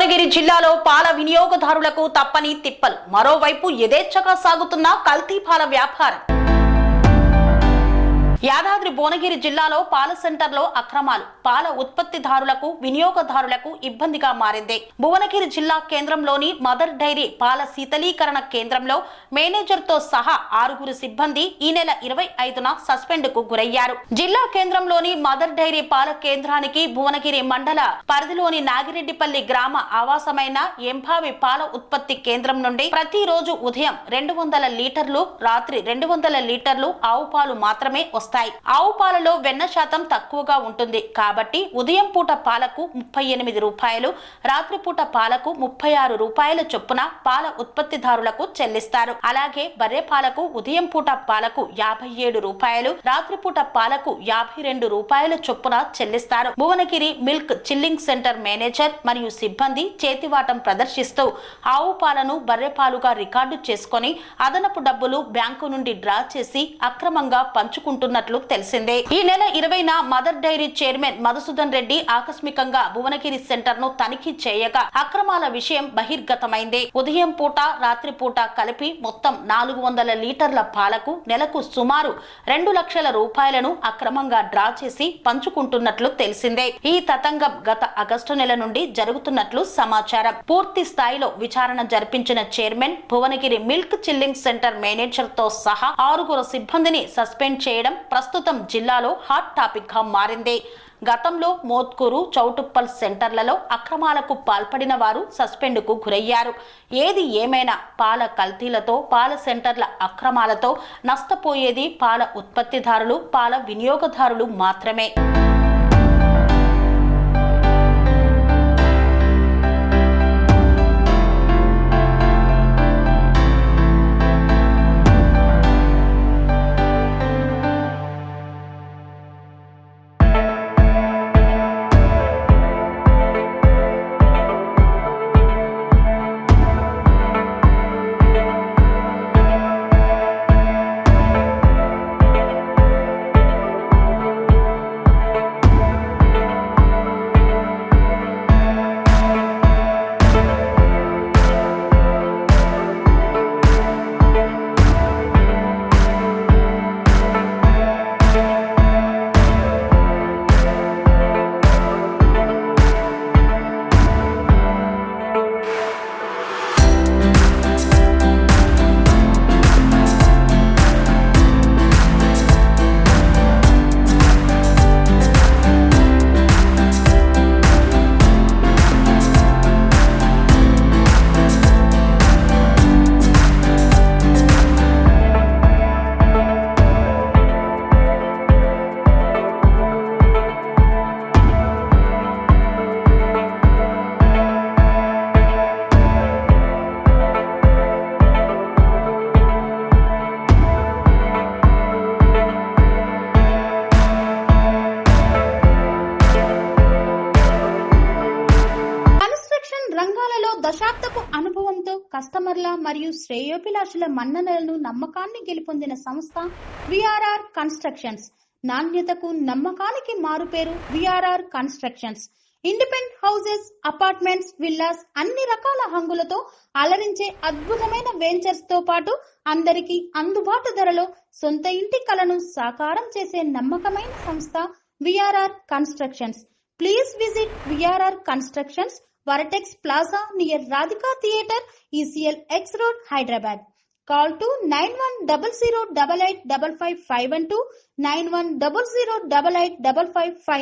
భువనగిరి జిల్లాలో పాల వినియోగదారులకు తప్పని తిప్పలు. మరోవైపు యథేచ్ఛగా సాగుతున్న కల్తీ పాల వ్యాపారం. యాదాద్రి భువనగిరి జిల్లాలో పాల సెంటర్లో అక్రమాలు పాల ఉత్పత్తిదారులకు వినియోగదారులకు ఇబ్బందిగా మారింది. భువనగిరి జిల్లా కేంద్రంలోని మదర్ డైరీ పాల శీతలీకరణ కేంద్రంలో మేనేజర్ తో సహా 6 సిబ్బంది ఈ నెల 25న సస్పెండ్ కు గురయ్యారు. జిల్లా కేంద్రంలోని మదర్ డైరీ పాల కేంద్రానికి భువనగిరి మండల పరిధిలోని నాగిరెడ్డిపల్లి గ్రామ ఆవాసమైన ఎంభావి పాల ఉత్పత్తి కేంద్రం నుండి ప్రతిరోజు ఉదయం 200 లీటర్లు, రాత్రి 200 లీటర్లు ఆవు పాలు మాత్రమే వస్తాయి. ఆవు పాలలో వెన్న శాతం తక్కువగా ఉంటుంది కాబట్టి ఉదయం పూట పాలకు 38 రూపాయలు, రాత్రి పూట పాలకు 36 రూపాయల చొప్పున పాల ఉత్పత్తిదారులకు చెల్లిస్తారు. అలాగే బర్రె పాలకు ఉదయం పూట పాలకు 57 రూపాయలు, రాత్రి పూట పాలకు 52 రూపాయల చొప్పున చెల్లిస్తారు. Bhuvanagiri milk chilling centre manager మరియు సిబ్బంది చేతివాటం ప్రదర్శిస్తూ ఆవు పాలను బర్రె పాలుగా రికార్డు చేసుకుని అదనపు డబ్బులు బ్యాంకు నుండి డ్రా చేసి అక్రమంగా పంచుకుంటున్నట్లు తెలిసిందే. ఈ నెల 20న Mother Dairy chairman Madhusudan Reddy ఆకస్మికంగా భువనగిరి సెంటర్ ను తనిఖీ చేయగా అక్రమాల విషయం బహిర్గతమైంది. ఉదయం పూట, రాత్రి పూట కలిపి మొత్తం 400 లీటర్ల పాలకు నెలకు సుమారు 2 లక్షల రూపాయలను అక్రమంగా డ్రా చేసి పంచుకుంటున్నట్లు తెలిసిందే. ఈ తతంగం గత ఆగస్టు నెల నుండి జరుగుతున్నట్లు సమాచారం. పూర్తి స్థాయిలో విచారణ జరిపించిన chairman Bhuvanagiri milk chilling centre manager తో సహా 6 సిబ్బందిని సస్పెండ్ చేయడం ప్రస్తుతం జిల్లాలో హాట్ టాపిక్ గా మారింది. గతంలో మోత్కూరు, చౌటుప్పల్ సెంటర్లలో అక్రమాలకు పాల్పడిన వారు సస్పెండ్ కు గురయ్యారు. ఏది ఏమైనా పాల కల్తీలతో, పాల సెంటర్ల అక్రమాలతో నష్టపోయేది పాల ఉత్పత్తిదారులు, పాల వినియోగదారులు మాత్రమే. రంగాలలో దశాబ్దపు అనుభవంతో కస్టమర్ల మరియు శ్రేయోభిలాషుల మన్ననలను నమ్మకాన్ని గెలుపొందిన సంస్థ విఆర్ఆర్ కన్స్ట్రక్షన్స్. నాణ్యతకు నమ్మకానికి మారుపేరు VRR constructions. Independent houses, apartments, villas అన్ని రకాల హంగులతో అలరించే అద్భుతమైన వెంచర్స్ తో పాటు అందరికీ అందుబాటు ధరలో సొంత ఇంటి కలను సాకారం చేసే నమ్మకమైన సంస్థ VRR constructions. Please visit VRR constructions, Varatex Plaza near Radhika Theatre, ECL X Road, Hyderabad. Call to 910088555512, 9100885559.